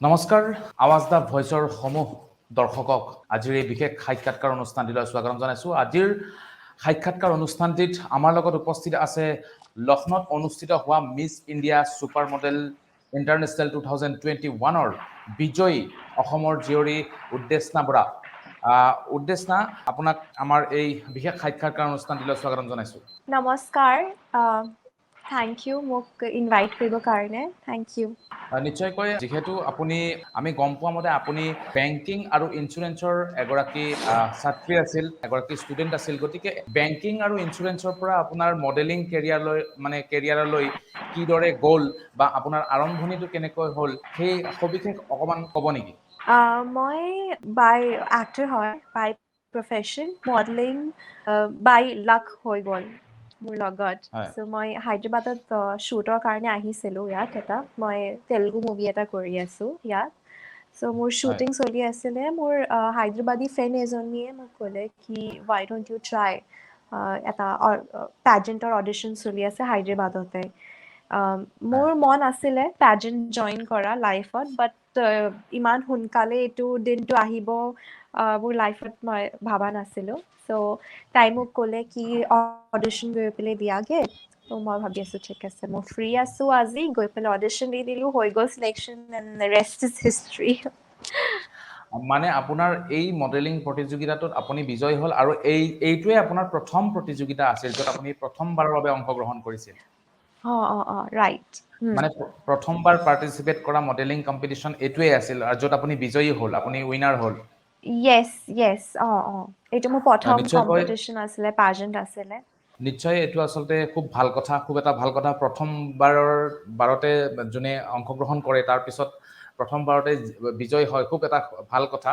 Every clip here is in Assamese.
নমস্কাৰ আৱাজ দা ভয়েছৰ সমূহ দৰ্শকক আজিৰ এই বিশেষ সাক্ষাৎকাৰ অনুষ্ঠানটিলৈ স্বাগতম জনাইছো আজিৰ সাক্ষাৎকাৰ অনুষ্ঠানটিত আমাৰ লগত উপস্থিত আছে লক্ষ্ণৌত অনুষ্ঠিত হোৱা Miss India super model international 2021ৰ বিজয়ী অসমৰ জীয়ৰী উদ্দেশনা বৰা উদ্দেশনা আপোনাক আমাৰ এই বিশেষ সাক্ষাৎকাৰ অনুষ্ঠানটিলৈ স্বাগতম জনাইছো নমস্কাৰ থ্যাংক ইউ মোক ইনভাইট কৰিবৰ কাৰণে থ্যাংক ইউ নিশ্চয়কৈ যেহেতু আপুনি আমি গম পোৱা মতে আপুনি বেংকিং আৰু ইন্স্যুৰেন্সৰ এগৰাকী ছাত্ৰী আছিল এগৰাকী ষ্টুডেন্ট আছিল গতিকে বেংকিং আৰু ইন্স্যুৰেন্সৰ পৰা আপোনাৰ মডেলিং কেৰিয়াৰলৈ কিদৰে গ'ল বা আপোনাৰ আৰম্ভণিটো কেনেকৈ হ'ল সেই সবিশেষ অকমান ক'ব নেকি মই বাই এক্টৰ হয় বাই প্ৰফেশ্যন মডেলিং বাই লাক হৈ গ'ল মোৰ লগত সো মই হায়দৰাবাদত শ্বুটৰ কাৰণে আহিছিলোঁ ইয়াত এটা মই তেলেগু মুভি এটা কৰি আছোঁ ইয়াত সো মোৰ শ্বুটিং চলি আছিলে মোৰ হায়দৰাবাদী ফ্ৰেণ্ড এজনীয়ে মোক ক'লে কি ৱাই ডোণ্ট ইউ ট্ৰাই এটা পেজেণ্টৰ অডিশ্যন চলি আছে হায়দৰাবাদতে মোৰ মন আছিলে পেজেণ্ট জইন কৰা লাইফত বাট ইমান সোনকালে এইটো দিনটো আহিব মোৰ লাইফত মই ভাবা নাছিলোঁ সো তাই মোক ক'লে কি অডিশ্যন গৈ পেলাই দিয়াগে তো মই ভাবি আছোঁ ঠিক আছে মই ফ্ৰী আছোঁ আজি গৈ পেলাই অডিশ্যন দি দিলোঁ হৈ গ'ল selection and rest is history মানে আপোনাৰ এই মডেলিং প্ৰতিযোগিতাটোত আপুনি বিজয় হ'ল আৰু এইটোৱে আপোনাৰ প্ৰথম প্ৰতিযোগিতা আছিল য'ত আপুনি প্ৰথমবাৰৰ বাবে অংশগ্ৰহণ কৰিছিল ৰাইট মানে প্ৰথমবাৰ পাৰ্টিসিপেট কৰা মডেলিং কম্পিটিশন এইটোৱে আছিল আৰু য'ত আপুনি বিজয়ী হ'ল আপুনি উইনাৰ হ'ল yes এইটো মোৰ প্ৰথম কম্পিটিশন আছিলে পেজেন্ট আছিলে নিশ্চয় এইটো আসলতে খুব ভাল কথা খুব এটা ভাল কথা প্ৰথমবাৰতে যোনে অংশগ্ৰহণ কৰে তাৰ পিছত প্ৰথমবাৰতে বিজয় হয় খুব এটা ভাল কথা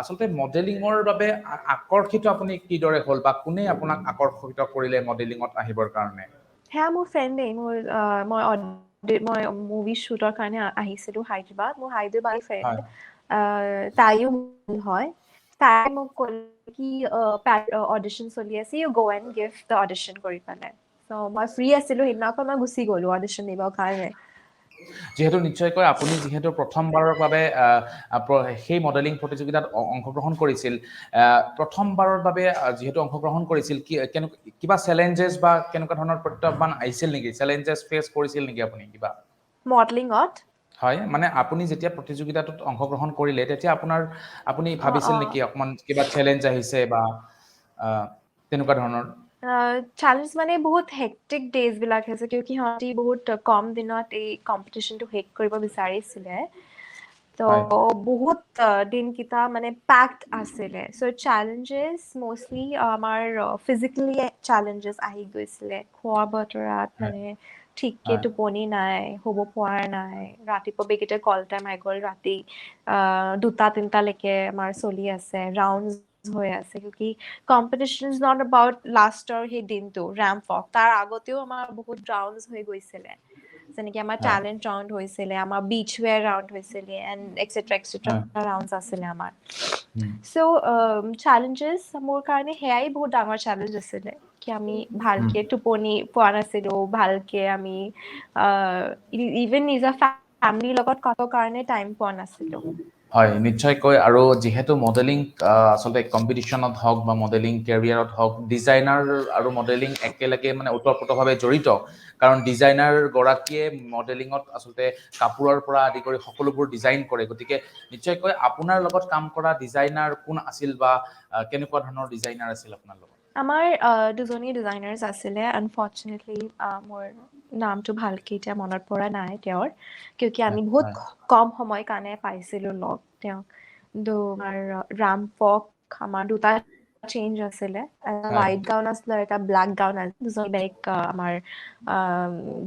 আসলতে মডেলিংৰ বাবে আকৰ্ষিত আপুনি কিদৰে হ'ল বা কোনে আপোনাক আকৰ্ষিত কৰিলে মডেলিংত আহিবৰ কাৰণে হ্যাঁ মোৰ ফ্ৰেণ্ডে মই মুভি শ্বুটৰ কাৰণে আহিছিলোঁ হায়দৰাবাদ মোৰ হায়দৰাবাদী ফ্ৰেণ্ড তাইও হয় তাই মোক ক'লে কি অডিশ্যন চলি আছে you go and give the audition কৰি পেলাই চ' মই ফ্ৰী আছিলোঁ সেইদিনাখন মই গুচি গ'লোঁ অডিশ্যন দিবৰ কাৰণে যেহেতু নিশ্চয়কৈ আপুনি যেহেতু প্ৰথমবাৰৰ বাবে সেই মডেলিং প্ৰতিযোগিতাত অংশগ্ৰহণ কৰিছিল প্ৰথমবাৰৰ বাবে যেহেতু অংশগ্ৰহণ কৰিছিল কিবা চেলেঞ্জেছ বা কেনেকুৱা ধৰণৰ প্ৰত্যাহ্বান আহিছিল নেকি চেলেঞ্জেছ ফেচ কৰিছিল নেকি আপুনি কিবা মডেলিঙত হয় মানে আপুনি যেতিয়া প্ৰতিযোগিতাটোত অংশগ্ৰহণ কৰিলে তেতিয়া আপুনি ভাবিছিল নেকি অকমান কিবা চেলেঞ্জ আহিছে বা তেনেকুৱা ধৰণৰ চেলেঞ্জ মানে বহুত হেক্টিক ডেজ বিলাক আছে কিয় সিহঁতি বহুত কম দিনত এই কম্পিটিশ্যনটো শেষ কৰিব বিচাৰিছিলে তো বহুত দিনকেইটা মানে পেকড আছিলে চ' চেলেঞ্জেছ মষ্টলি আমাৰ ফিজিকেলি চেলেঞ্জেছ আহি গৈছিলে খোৱা বতৰাত মানে ঠিককে টোপনি নাই শুব পৰা নাই ৰাতিপুৱা বেগিতে কল টাইম আহি গ'ল ৰাতি 2-3লৈকে আমাৰ চলি আছে ৰাউণ্ড হৈ আছে কিউকি কম্পিটিশ্যন ইজ নট এবাউট লাষ্টৰ সেই দিনটো ৰেম্প ৱক তাৰ আগতেও আমাৰ বহুত ৰাউণ্ডছ হৈ গৈছিলে যেনেকে আমাৰ টেলেণ্ট ৰাউণ্ড হৈছিলে আমাৰ বিচ ৱেৰ ৰাউণ্ড হৈছিলে এণ্ড এক্সেট্ৰা ৰাউণ্ডছ আছিলে আমাৰ চ' চেলেঞ্জেছ মোৰ কাৰণে সেয়াই বহুত ডাঙৰ চেলেঞ্জ আছিলে কি আমি ভালকে টোপনি পোৱা নাছিলোঁ ভালকে আমি ইভেন নিজৰ ফেমিলিৰ লগত কথা কাৰণে টাইম পোৱা নাছিলোঁ হয় নিশ্চয়কৈ আৰু যেহেতু মডেলিং আসলতে কম্পিটিশনত হওক বা মডেলিং কেৰিয়াৰত হওক ডিজাইনাৰ আৰু মডেলিং একেলগে মানে ওতঃপ্ৰোতভাৱে জড়িত কাৰণ ডিজাইনাৰ গৰাকীয়ে মডেলিঙত আসলতে কাপোৰৰ পৰা আদি কৰি সকলোবোৰ ডিজাইন কৰে গতিকে নিশ্চয়কৈ আপোনাৰ লগত কাম কৰা ডিজাইনাৰ কোন আছিল বা কেনেকুৱা ধৰণৰ ডিজাইনাৰ আছিল আপোনাৰ লগত আমাৰ দুজনী ডিজাইনাৰ্ছ আছিলে আনফৰ্চুনেটলি মোৰ নামটো ভালকে এতিয়া মনত পৰা নাই তেওঁৰ কিউকি আমি বহুত কম সময় কাৰণে পাইছিলোঁ লগ তেওঁক আমাৰ ৰেম্প ৱক আমাৰ দুটা চেঞ্জ আছিলে এটা হোৱাইট গাউন আছিলে এটা ব্লেক গাউন আছিলে দুজন বেলেগ আমাৰ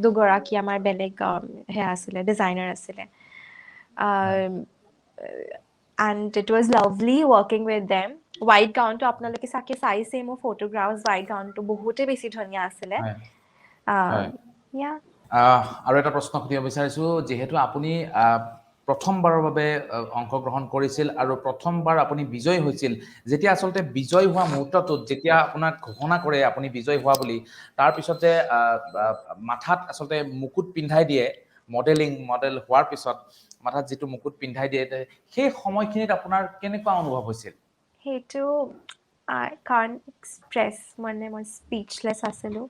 দুগৰাকী আমাৰ বেলেগ সেয়া আছিলে ডিজাইনাৰ আছিলে and it was lovely working with them white গাউনটো আপোনালোকে চাগে চাইছে মোৰ ফটোগ্ৰাফছ হোৱাইট গাউনটো বহুতেই বেছি ধুনীয়া আছিলে আৰু এটা প্ৰশ্ন সুধিব বিচাৰিছোঁ যিহেতু আপুনি প্ৰথমবাৰৰ বাবে অংশগ্ৰহণ কৰিছিল আৰু প্ৰথমবাৰ আপুনি বিজয় হৈছিল যেতিয়া আসলতে বিজয় হোৱা মুহূৰ্তটোত যেতিয়া আপোনাক ঘোষণা কৰে আপুনি বিজয় হোৱা বুলি তাৰ পিছতে মাথাত আসলতে মুকুট পিন্ধাই দিয়ে মডেল হোৱাৰ পিছত মাথাত যিটো মুকুট পিন্ধাই দিয়ে সেই সময়খিনিত আপোনাৰ কেনেকুৱা অনুভৱ হৈছিল সেইটো I can't express মানে মই স্পীচলেছ আছিলোঁ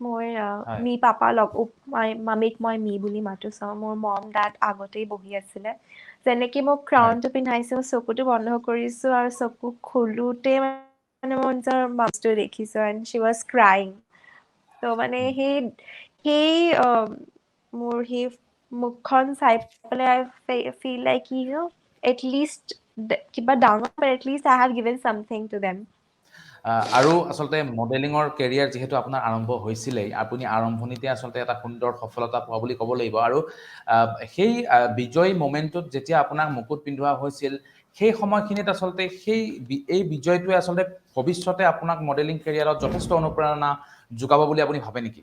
মোৰ মি পাপা মামীক মই মি বুলি মাতো চাওঁ মোৰ মম ডেড আগতেই বহি আছিলে যেনেকৈ মোক ক্ৰাউনটো পিন্ধাইছোঁ চকুটো বন্ধ কৰিছোঁ আৰু চকু খোলোতে মানে মই নিজৰ মামটো দেখিছোঁ এণ্ড শ্বি ৱাজ ক্ৰাইং তো মানে সেই মোৰ সেই মুখখন চাই পেলাই আই ফিল লাইক at least কিবা ডাঙৰ but at least I have given something to them আৰু আচলতে মডেলিঙৰ কেৰিয়াৰ যিহেতু আপোনাৰ আৰম্ভ হৈছিলেই আপুনি আৰম্ভণিতে আচলতে এটা সুন্দৰ সফলতা পোৱা বুলি ক'ব লাগিব আৰু সেই বিজয় মোমেণ্টত যেতিয়া আপোনাক মুকুট পিন্ধোৱা হৈছিল সেই সময়খিনিত আচলতে এই বিজয়টোৱে আচলতে ভৱিষ্যতে আপোনাক মডেলিং কেৰিয়াৰত যথেষ্ট অনুপ্ৰেৰণা যোগাব বুলি আপুনি ভাবে নেকি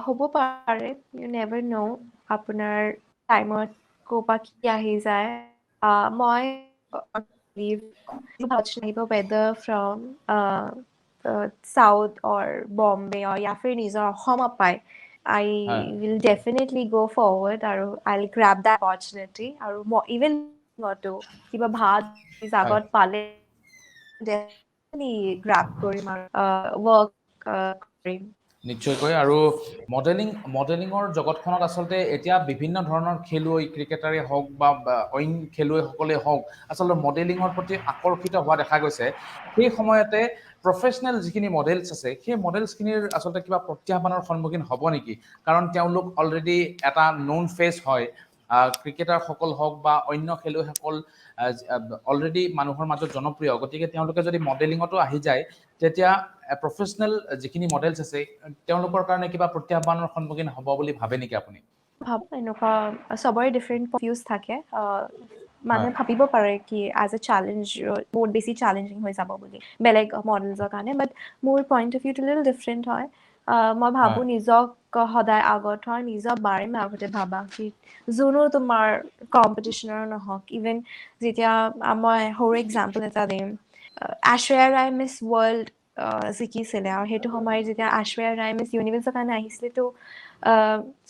হ'ব পাৰে ইউ নেভাৰ ন আপোনাৰ টাইমত ক'ৰপা কি আহি যায় মই whether from South or Bombay or या फिर নিজৰ অসমত পায় I will definitely go forward আৰু I'll grab that opportunity আৰু even to কিবা ভাল জাগত পালে definitely grab কৰিম আৰু work কৰিম নিশ্চয়কৈ আৰু মডেলিঙৰ জগতখনত আচলতে এতিয়া বিভিন্ন ধৰণৰ খেলুৱৈ ক্ৰিকেটাৰে হওক বা অইন খেলুৱৈসকলে হওক আচলতে মডেলিঙৰ প্ৰতি আকৰ্ষিত হোৱা দেখা গৈছে সেই সময়তে প্ৰফেচনেল যিখিনি মডেলছ আছে সেই মডেলছখিনিৰ আচলতে কিবা প্ৰত্যাহ্বানৰ সন্মুখীন হ'ব নেকি কাৰণ তেওঁলোক অলৰেডি এটা ন'ন ফেচ হয় ক্ৰিকেটাৰসকল হওক বা অন্য খেলুৱৈসকল অলৰেডি মানুহৰ মাজত জনপ্ৰিয় গতিকে তেওঁলোকে যদি মডেলিঙতো আহি যায় তেতিয়া প্ৰফেচনেল যিখিনি মডেলছ আছে তেওঁলোকৰ কাৰণে কিবা প্ৰত্যাহ্বানৰ সন্মুখীন হ'ব বুলি ভাবে নেকি আপুনি ভাবো এনেকুৱা সবৰে ডিফাৰেণ্ট ভিউজ থাকে মানুহে ভাবিব পাৰে কি এজ এ চেলেঞ্জ বহুত বেছি চেলেঞ্জিং হৈ যাব বুলি বেলেগ মডেলছৰ কাৰণে বাট মোৰ পইণ্ট অফ ভিউটো লিটল ডিফাৰেণ্ট হয় মই ভাবোঁ নিজক সদায় আগত হয় নিজৰ বাৰে মই আগতে ভাবা কি যোনো তোমাৰ কম্পিটিশ্যনৰ নহওক ইভেন যেতিয়া মই সৰু এক্সাম্পল এটা দিম আশ্ৰয়া ৰায় মিছ ৱৰ্ল্ড জিকিছিলে আৰু সেইটো সময়ত যেতিয়া আশ্ৰয়া ৰায় মিছ ইউনিভাৰ্ছৰ কাৰণে আহিছিলে তো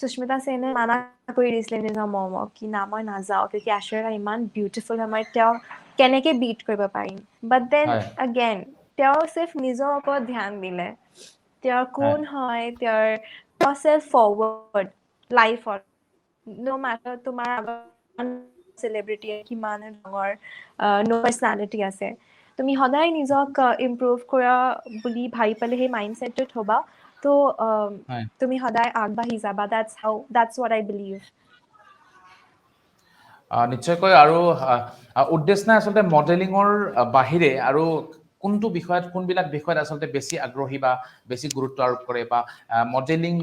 সুস্মিতা সেনে মানা কৰি দিছিলে নিজৰ মমক কি না মই নাযাওঁ কিয় আশ্ৰয়া ইমান বিউটিফুল হয় তেওঁ কেনেকৈ বিট কৰিব পাৰিম বাট দেন এগেইন তেওঁ সিৰ্ফ নিজৰ ওপৰত ধ্যান দিলে তেওঁৰ কোন হয় তেওঁৰ প্ৰচেছ ফৰৱাৰ্ড লাইফত no matter তোমাৰ চেলিব্ৰিটি কিমান ডাঙৰ নো পাৰ্চনেলিটি আছে তুমি সদায় নিজক ইমপ্ৰুভ কৰা বুলি ভাবি পেলাই সেই মাইণ্ডছেটটোত থবা তো তুমি সদায় আগবাঢ়ি যাবা that's what I believe নিশ্চয়কৈ আৰু উদ্দেশ্যে আচলতে মডেলিঙৰ বাহিৰে আৰু কোনবিলাক বিষয়ত আচলতে বেছি আগ্ৰহী বা বেছি গুৰুত্ব আৰোপ কৰে বা মডেলিং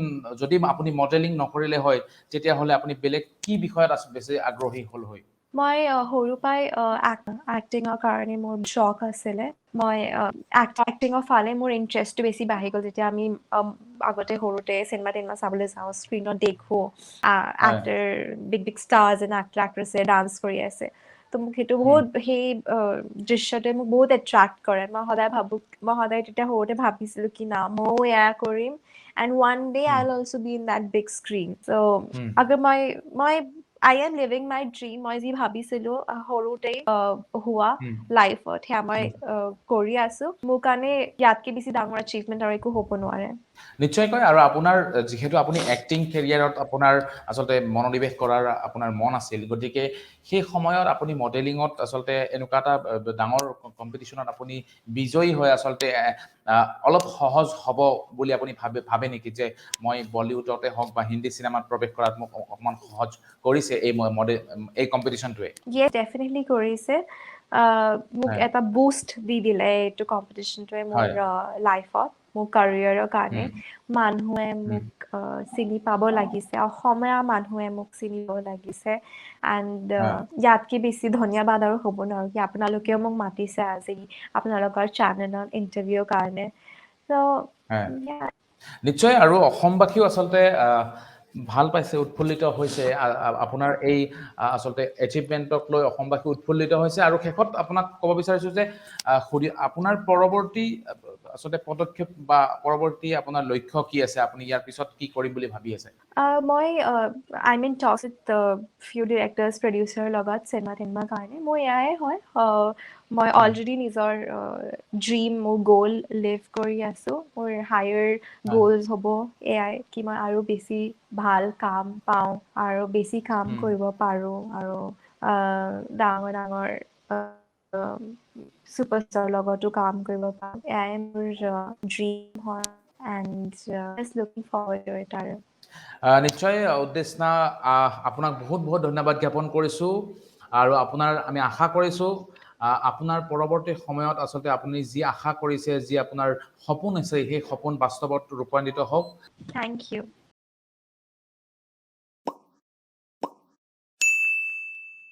যদি আপুনি মডেলিং নকৰিলে হয় তেতিয়াহ'লে আপুনি বেলেগ কি বিষয়ত বেছি আগ্ৰহী হ'ল হয় মই সৰু পাই এক্টিঙৰ কাৰণে মোৰ চখ আছিলে মই এক্টিঙৰ ফালে মোৰ ইণ্টাৰেষ্টটো বেছি বাঢ়ি গ'ল যেতিয়া আমি আগতে সৰুতে চিনেমা চাবলৈ যাওঁ স্ক্ৰীণত দেখোঁ এক্টাৰ বিগ ষ্টাৰ্ছ এণ্ড এক্ট্ৰেছে ডান্স কৰি আছে তো মোক সেইটো বহুত সেই দৃশ্যটোৱে মোক বহুত এট্ৰেক্ট কৰে মই সদায় তেতিয়া সৰুতে ভাবিছিলোঁ কি না ময়ো এয়া কৰিম and one day I will also' be in that big screen so' আগৰ মই I am living my dream মই যি ভাবিছিলোঁ সৰুতেই হোৱা লাইফত সেয়া মই কৰি আছোঁ মোৰ কাৰণে ইয়াতকৈ বেছি ডাঙৰ এচিভমেণ্ট আৰু একো হ'ব নোৱাৰে নিশ্চয়কৈ আৰু আপোনাৰ যিহেতু আপুনি এক্টিং কেৰিয়াৰত আপোনাৰ আচলতে মনোনিৱেশ কৰাৰ আপোনাৰ মন আছিল গতিকে সেই সময়ত আপুনি মডেলিঙত আচলতে এনেকুৱা এটা ডাঙৰ কম্পিটিশ্যনত আপুনি বিজয়ী হৈ আচলতে অলপ সহজ হ'ব বুলি আপুনি ভাবে নেকি যে মই বলিউডতে হওক বা হিন্দী চিনেমাত প্ৰৱেশ কৰাত মোক অকণমান সহজ কৰিছে এই কম্পিটিশ্যনটোৱে ইয়েছ ডেফিনেটলি কৰিছে মোক এটা বুষ্ট দি দিলে এইটো কম্পিটিশ্যনটোৱে মোৰ লাইফত মোৰ কাৰিয়াৰৰ কাৰণে মানুহে মোক চিনি পাব লাগিছে অসমীয়া মানুহে মোক চিনি পাব লাগিছে এণ্ড ইয়াতকৈ বেছি ধন্যবাদ আৰু হ'ব নোৱাৰো কি আপোনালোকেও মোক মাতিছে আজি আপোনালোকৰ চেনেলত ইণ্টাৰভিউৰ কাৰণে নিশ্চয় আৰু অসমবাসীও আচলতে ভাল পাইছে উৎফুল্লিত হৈছে আপোনাৰ এই আচলতে এচিভমেণ্টক লৈ অসমবাসী উৎফুল্লিত হৈছে আৰু শেষত আপোনাক ক'ব বিচাৰিছোঁ যে আপোনাৰ পৰৱৰ্তী আচলতে পদক্ষেপ বা পৰৱৰ্তী আপোনাৰ লক্ষ্য কি আছে আপুনি ইয়াৰ পিছত কি কৰিম বুলি ভাবি আছে মই I mean talks with few directors producer লগত চিনেমা কাৰণে মোৰ এয়াই হয় মই অলৰেডি নিজৰ ড্ৰিম মোৰ গ'ল লিভ কৰি আছোঁ মোৰ হায়াৰ গ'লছ হ'ব এয়াই কি মই আৰু বেছি ভাল কাম পাওঁ আৰু বেছি কাম কৰিব পাৰোঁ আৰু ডাঙৰ ডাঙৰ ছুপাৰষ্টাৰৰ লগতো কাম কৰিব পাৰোঁ এয়াই মোৰ ড্ৰিম হয় and just looking forward to it আৰু নিশ্চয় উদ্দেশনা আপোনাক বহুত বহুত ধন্যবাদ জ্ঞাপন কৰিছোঁ আৰু আপোনাৰ আমি আশা কৰিছোঁ আপোনাৰ পৰৱৰ্তী সময়ত আচলতে আপুনি যি আশা কৰিছে যি আপোনাৰ সপোন আছে সেই সপোন বাস্তৱত ৰূপান্বিত হওক Thank you.